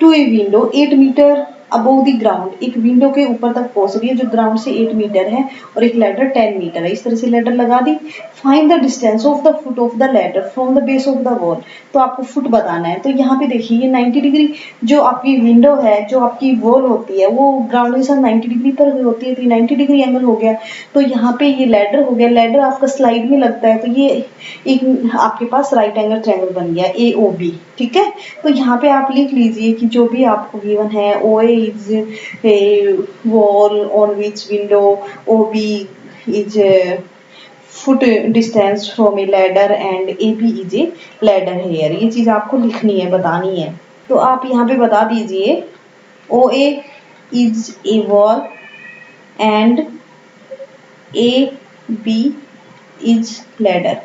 A: to a window 8 metre above the ground, एक विंडो के ऊपर तक पहुंच रही है जो ग्राउंड से 8 मीटर है और एक लैडर 10 मीटर है। इस तरह से लैडर लगा दी। Find the distance of the foot of the ladder from the base of the wall, तो आपको फुट बताना है। तो यहाँ पे देखिए ये 90 डिग्री जो आपकी विंडो है, जो आपकी वॉल होती है वो ग्राउंड के साथ 90 डिग्री पर होती है, तो 90 डिग्री एंगल हो गया। तो यहाँ पे ये लैडर हो गया, लैडर आपका स्लाइड में लगता है, तो ये एक आपके पास राइट एंगल ट्रायंगल बन गया AOB। ठीक है, तो यहाँ पे आप लिख लीजिए कि जो भी आपको गिवन है, OA is a wall on which window, OB is foot distance from a ladder and AB is a ladder here. ये चीज आपको लिखनी है, बतानी है। तो आप यहाँ पे बता दीजिए OA is a wall and AB is ladder.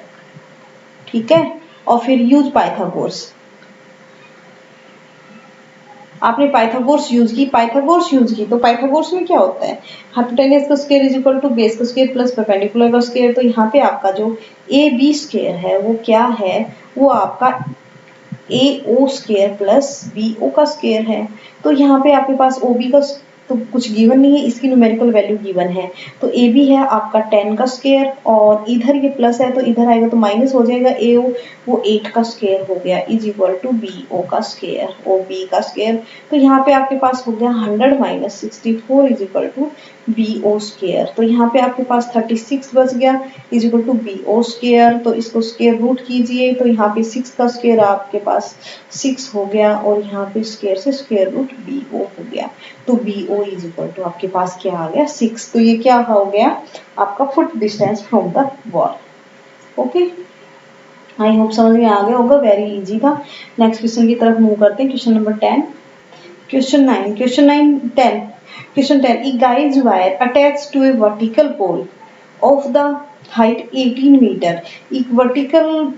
A: ठीक है, और फिर यूज पाइथागोरस। आपने पाइथागोरस यूज की, तो पाइथागोरस में क्या होता है, हाइपोटेन्यूज का square is equal to base का स्क्वायर प्लस परपेंडिकुलर का स्क्वायर। तो यहाँ पे आपका जो AB स्क्वायर है वो क्या है, वो आपका AO स्क्वायर प्लस BO का स्क्वायर है। तो यहाँ पे आपके पास OB का तो कुछ गिवन नहीं है, इसकी न्यूमेरिकल वैल्यू गिवन है। तो AB है आपका 10 का स्क्वायर और इधर ये प्लस है तो इधर आएगा तो माइनस हो जाएगा, AO वो 8 का स्क्वायर हो गया इज इक्वल टू BO का स्क्वायर, OB का स्क्वायर। तो यहाँ पे आपके पास हो गया 100 minus 64 is equal to BO square. तो यहाँ पे आपके पास 36 बच गया is equal to BO square. तो इसको स्क्वायर रूट कीजिए, तो यहाँ पे 6 का स्क्वायर आपके पास 6 हो गया और यहाँ पे स्क्वायर से स्क्वायर रूट BO हो गया। तो BO इज इक्वल टू आपके पास क्या आ गया 6। तो ये क्या हो गया आपका foot distance from the wall. Okay, I hope समझ में आ गया होगा, वेरी इजी था। नेक्स्ट क्वेश्चन की तरफ मूव करते हैं, question number 10। Question 10 a guide wire attached to a vertical pole of the height 18 मीटर। एक वर्टिकल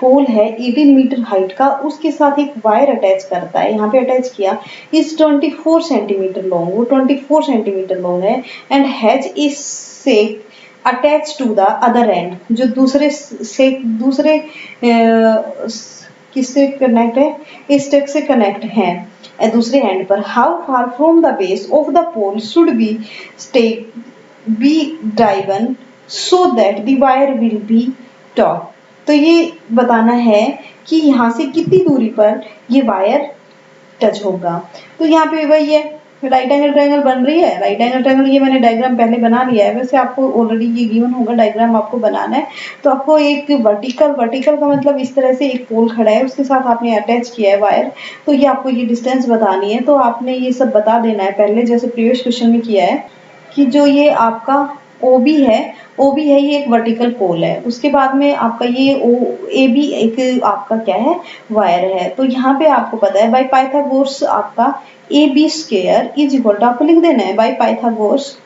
A: पोल है 18 मीटर हाइट का, उसके साथ एक वायर अटैच करता है, यहाँ पे अटैच किया। इज 24 सेंटीमीटर लॉन्ग, वो 24 सेंटीमीटर लॉन्ग है एंड हैज इज से attach to the other end, जो दूसरे किससे कनेक्ट है, इस स्टेक से कनेक्ट है दूसरे एंड पर। How far from the base of the pole should be stake be driven so that the wire will be top. तो ये बताना है कि यहाँ से कितनी दूरी पर ये वायर टच होगा। तो यहाँ पे वही है, राइट एंगल ट्रायंगल बन रही है। राइट एंगल ट्रायंगल ये मैंने डायग्राम पहले बना लिया है, वैसे आपको ऑलरेडी ये गिवन होगा, डायग्राम आपको बनाना है। तो आपको एक वर्टिकल का मतलब इस तरह से एक पोल खड़ा है, उसके साथ आपने अटैच किया है वायर। तो ये आपको ये डिस्टेंस बतानी है, तो आपने ये सब बता देना है पहले, जैसे प्रीवियस क्वेश्चन में किया है कि जो ये आपका OB है ये एक वर्टिकल पोल है। उसके बाद में आपका ये AB एक आपका क्या है, वायर है। तो यहाँ पे आपको पता है बाय पाइथागोरस आपका AB square is equal to, आपको लिख देना है बाय Pythagoras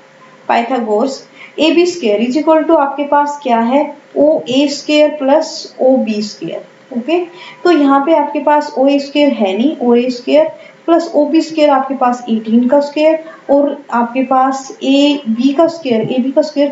A: AB square is equal to आपके पास क्या है, OA square plus OB square. Okay, तो यहाँ पे आपके पास OA स्क्वायर है नहीं, OA square plus OB square आपके पास 18 का स्क्वायर और आपके पास AB का स्क्वायर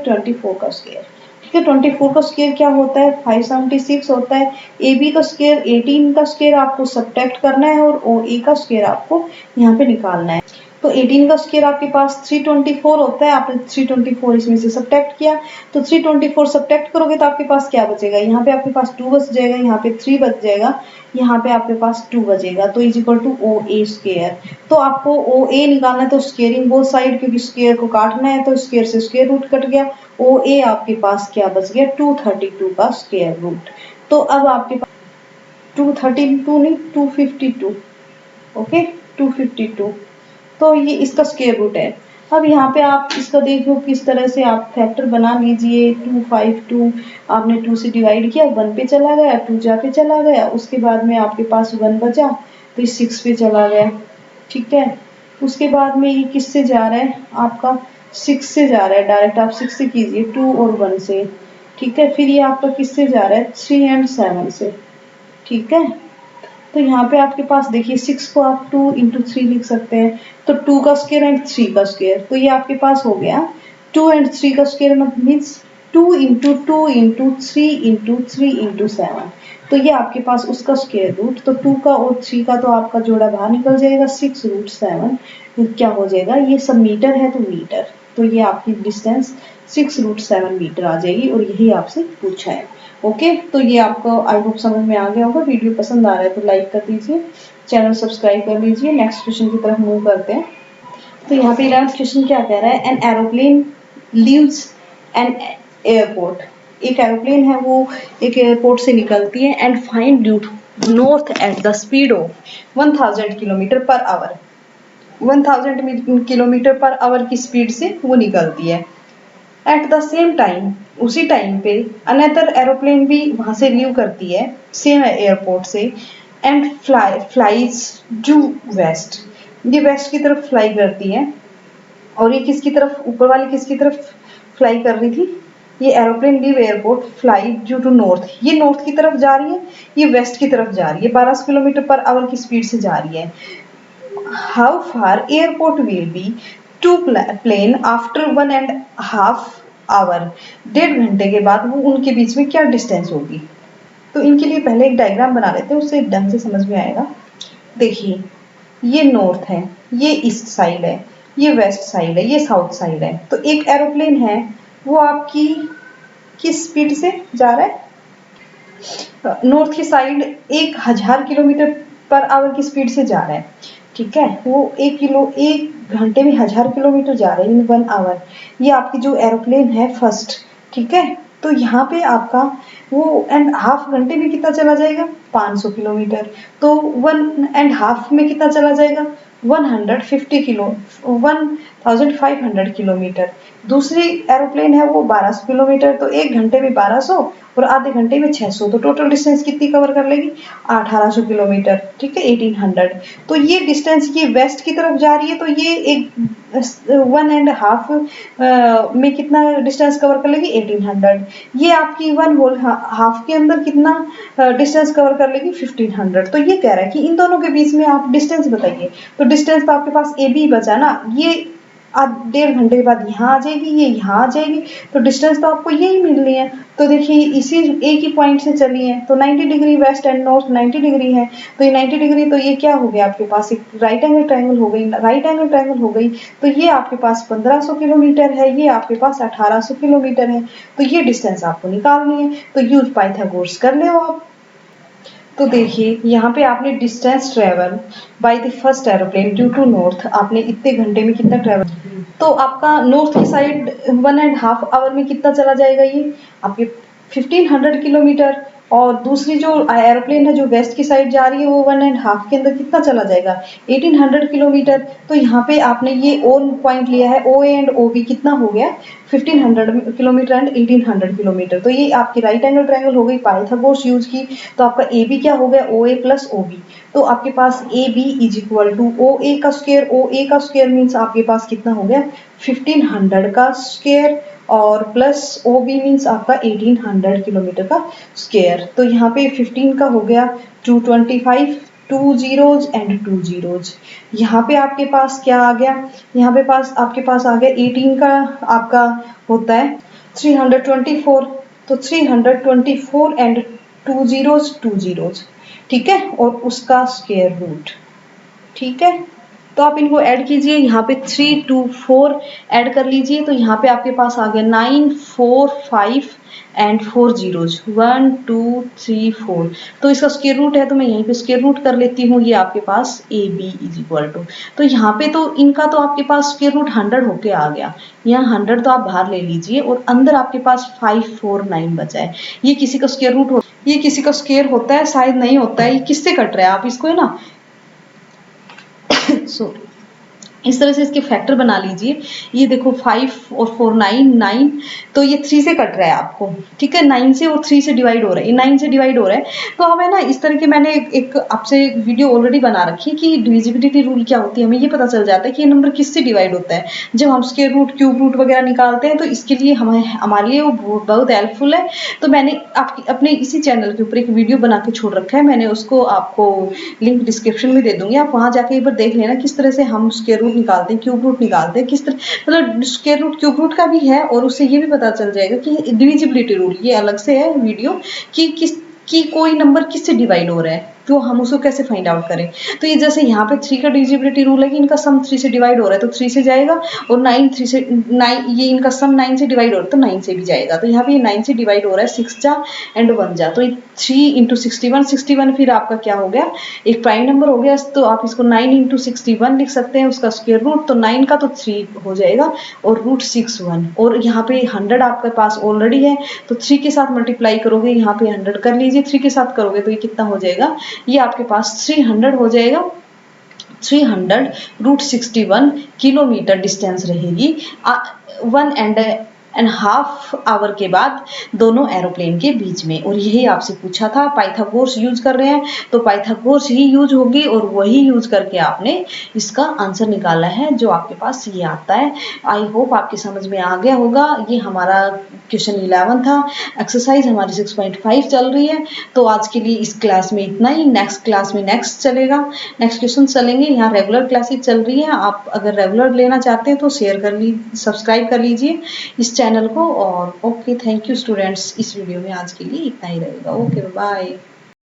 A: 24 का स्क्वायर। ठीक है, 24 का स्क्वायर क्या होता है, 576 होता है। AB का स्क्वायर 18 का स्क्वायर आपको सब्ट्रैक्ट करना है और OA का स्क्वायर आपको यहाँ पे निकालना है। तो 18 का स्क्वायर आपके पास 324 होता है, आपने 324 इसमें से सब्ट्रैक्ट किया, तो 324 सब्ट्रैक्ट करोगे तो आपके पास क्या बचेगा, यहाँ पे आपके पास 2 बच जाएगा, यहाँ पे 3 बच जाएगा, यहाँ पे आपके पास 2 बचेगा। तो is equal to OA square. तो आपको OA निकालना है, तो स्क्वायरिंग बोथ साइड, क्योंकि स्क्वायर को काटना है तो स्क्वायर से स्क्वायर रूट कट गया। OA आपके पास क्या बच गया, 232 का स्क्वायर रूट। तो अब आपके पास 232 नहीं 252, ओके 252। तो ये इसका स्क्वायर रूट है। अब यहाँ पे आप इसका देखो किस तरह से आप फैक्टर बना लीजिए। 252 आपने 2 से डिवाइड किया, 1 पे चला गया, 2 जाके चला गया, उसके बाद में आपके पास 1 बचा तो 6 पे चला गया। ठीक है, उसके बाद में ये किससे जा रहा है, आपका 6 से जा रहा है, डायरेक्ट आप 6 से कीजिए, 2 और 1 से। ठीक है, फिर ये आपका किससे जा रहा है, 3 एंड 7 से। ठीक है, तो यहाँ पे आपके पास देखिए 6 को आप 2 इंटू 3 लिख सकते हैं, तो 2 का स्क्वायर एंड 3 का स्क्वायर, तो ये आपके पास हो गया 2 एंड 3 का square means 2 into 2 into 3 into 3 into 7। तो ये आपके पास उसका स्क्वायर रूट, तो 2 का और 3 का तो आपका जोड़ा बाहर निकल जाएगा, 6√7 क्या हो जाएगा, ये सब मीटर है तो मीटर, तो ये आपकी डिस्टेंस 6√7 मीटर आ जाएगी और यही आपसे पूछा है। ओके, तो ये आपको आई होप समझ में आ गया होगा। वीडियो पसंद आ रहा है तो लाइक कर दीजिए, चैनल सब्सक्राइब कर लीजिए। नेक्स्ट क्वेश्चन की तरफ मूव करते हैं। तो यहाँ पे 11th क्वेश्चन क्या कह रहा है, an aeroplane leaves an airport, एक एरोप्लेन है वो एक एयरपोर्ट से निकलती है and find due north at the speed of 1000 kilometre per hour, 1000 kilometre per hour की स्पीड से वो निकलती है। एट द सेम टाइम, उसी टाइम पे अनदर एरोप्लेन भी वहां से लीव करती है सेम एयरपोर्ट से एंड फ्लाइज टू वेस्ट, ये वेस्ट की तरफ फ्लाई करती है। और ये किसकी तरफ, ऊपर वाली किसकी तरफ फ्लाई कर रही थी, ये aeroplane leave airport fly due to north, ये नॉर्थ की तरफ जा रही है, ये वेस्ट की तरफ जा रही है, 1200 किलोमीटर पर आवर की स्पीड से जा रही है। How far airport will be to plane after 1.5 hour, 1.5 घंटे के बाद वो उनके बीच में क्या डिस्टेंस होगी। तो इनके लिए पहले एक डायग्राम बना लेते हैं, उससे ढंग से समझ में आएगा। देखिए ये नॉर्थ है, ये ईस्ट साइड है, ये वेस्ट साइड है, ये साउथ साइड है। तो एक एरोप्लेन है वो आपकी किस स्पीड से जा रहा है, नॉर्थ की साइड 1000 किलोमीटर पर आवर की स्पीड से जा रहा है, ठीक है। वो 1 घंटे में 1000 किलोमीटर जा रहा है इन 1 आवर। ये आपकी जो एरोप्लेन है फर्स्ट, ठीक है। तो यहाँ पे आपका वो 1.5 घंटे में कितना चला जाएगा, 500 किलोमीटर। तो 1.5 में कितना चला जाएगा, 1500 किलोमीटर। दूसरी एरोप्लेन है वो 1200 किलोमीटर, तो 1 घंटे में 1200 और आधे घंटे में 600, तो टोटल डिस्टेंस कितनी कवर कर लेगी, 1800 किलोमीटर, ठीक है, 1800। तो ये डिस्टेंस ये वेस्ट की तरफ जा रही है, तो ये एक 1.5 में कितना डिस्टेंस कवर कर लेगी, 1800। ये आपकी 1/2 के अंदर कितना डिस्टेंस कवर कर लेगी, 1500। तो ये कह रहा है कि इन दोनों के बीच में आप डिस्टेंस बताइए। तो डिस्टेंस तो आपके पास ए बी बचा ना, ये 1.5 घंटे के बाद यहाँ आ जाएगी, ये यहाँ आ जाएगी, तो डिस्टेंस तो आपको यही मिलनी है। तो देखिए इसी एक ही पॉइंट से चली है, तो 90 degree west and north 90 degree है, तो ये 90 डिग्री, तो ये क्या हो गया आपके पास, एक राइट एंगल ट्रायंगल हो गई, राइट एंगल ट्रायंगल हो गई। तो ये आपके पास 1500 किलोमीटर है, ये आपके पास 1800 किलोमीटर है। तो ये डिस्टेंस आपको निकालनी है, तो यूज पाइथागोरस कर ले आप। तो देखिए यहाँ पे आपने distance travel by the first aeroplane due to north, आपने इतने घंटे में कितना ट्रेवल, तो आपका नॉर्थ की साइड 1.5 आवर में कितना चला जाएगा, ये आपके 1500 किलोमीटर। और दूसरी जो एरोप्लेन है जो वेस्ट की साइड जा रही है वो 1.5 के अंदर कितना चला जाएगा, 1800 किलोमीटर। तो यहाँ पे आपने ये ओन पॉइंट लिया है, O A and O B कितना हो गया, 1500 किलोमीटर एंड 1800 किलोमीटर। तो ये आपकी राइट एंगल ट्रायंगल हो गई, पाइथागोरस यूज की। तो आपका ए बी क्या हो गया, ओ ए प्लस ओ बी। तो आपके पास A B is equal to O A का स्क्वायर, ओ ए का स्क्वायर मीन्स आपके पास कितना हो गया, 1500 का स्क्वायर, और प्लस ओ बी मीन्स आपका 1800 किलोमीटर का स्क्वायर। तो यहाँ पे 15 का हो गया 225, 2 zeros एंड 2 zeros। यहाँ पे आपके पास क्या आ गया, यहाँ पे आपके पास आ गया 18 का आपका होता है 324, तो 324 एंड 2 zeros 2 zeros, ठीक है, और उसका स्क्वायर रूट, ठीक है। तो आप इनको ऐड कीजिए, यहाँ पे 3 2 4 ऐड कर लीजिए, तो यहाँ पे आपके पास आ गया 9 4 5 एंड 4 zeros 1 2 3 4। तो इसका स्क्वायर रूट है, तो मैं यहीं पे स्क्वायर रूट कर लेती हूँ। ये आपके पास A B is equal to, तो यहाँ पे तो इनका तो आपके पास स्क्वायर रूट 100 होके आ गया, यहाँ 100 तो आप बाहर ले लीजिए, और अंदर आपके पास 5 4 9 बचा है। ये किसी का स्क्वायर रूट हो, ये किसी का स्क्वायर होता है, शायद नहीं होता है। ये किससे कट रहा है, आप इसको है ना सो इस तरह से इसके फैक्टर बना लीजिए। ये देखो 5 और 4 9, तो ये 3 से कट रहा है आपको, ठीक है, 9 से और 3 से डिवाइड हो रहा है, ये 9 से डिवाइड हो रहा है। तो हमें ना इस तरह के मैंने एक आपसे वीडियो ऑलरेडी बना रखी है कि डिविजिबिलिटी रूल क्या होती है, हमें ये पता चल जाता है कि ये नंबर किससे डिवाइड होता है जब हम स्क्वायर रूट क्यूब रूट वगैरह निकालते हैं। तो इसके लिए हमारे लिए वो बहुत हेल्पफुल है। तो मैंने अपने इसी चैनल के ऊपर एक वीडियो बना के छोड़ रखा है, मैंने उसको आपको लिंक डिस्क्रिप्शन में दे दूंगी, आप वहां जाके एक बार देख लेना किस तरह से हम स्क्वायर रूट निकालते हैं, क्यूब रूट निकालते हैं, किस तरह, मतलब स्क्वायर रूट क्यूब रूट का भी है, और उससे ये भी पता चल जाएगा कि डिविजिबिलिटी रूल, ये अलग से है वीडियो कि कि कोई नंबर किससे डिवाइड हो रहा है, तो हम उसको कैसे फाइंड आउट करें। तो ये जैसे यहाँ पे 3 का डिविजिबिलिटी रूल है कि इनका सम 3 से डिवाइड हो रहा है तो 3 से जाएगा, और 9 3 से 9 ये इनका सम 9 से डिवाइड हो रहा है तो 9 से भी जाएगा। तो यहाँ पे 9 से डिवाइड हो रहा है 6 जा एंड 1 जा, तो 3 इंटू 61, 61 फिर आपका क्या हो गया, एक प्राइम नंबर हो गया, तो आप इसको 9 इंटू 61 लिख सकते हैं, उसका स्क्वायर रूट, तो 9 का तो 3 हो जाएगा और रूट 61, और यहाँ पे 100 आपके पास ऑलरेडी है तो 3 के साथ मल्टीप्लाई करोगे, यहाँ पे 100 कर लीजिए, 3 के साथ करोगे तो ये कितना हो जाएगा, ये आपके पास 300 हो जाएगा। 300 रूट 61 किलोमीटर डिस्टेंस रहेगी 1.5 आवर के बाद दोनों एरोप्लेन के बीच में। और यही आपसे पूछा था, पाइथागोरस यूज कर रहे हैं तो पाइथागोरस ही यूज होगी और वही यूज करके आपने इसका आंसर निकाला है जो आपके पास ये आता है। आई होप आपके समझ में आ गया होगा। ये हमारा क्वेश्चन 11 था, एक्सरसाइज हमारी 6.5 चल रही है। तो आज के लिए इस क्लास में इतना ही, नेक्स्ट क्लास में नेक्स्ट चलेगा, नेक्स्ट क्वेश्चन चलेंगे। यहाँ रेगुलर क्लासेज चल रही है, आप अगर रेगुलर लेना चाहते हैं तो शेयर कर लीजिए, सब्सक्राइब कर लीजिए इस चैनल को। और ओके, थैंक यू स्टूडेंट्स, इस वीडियो में आज के लिए इतना ही रहेगा। Okay, bye.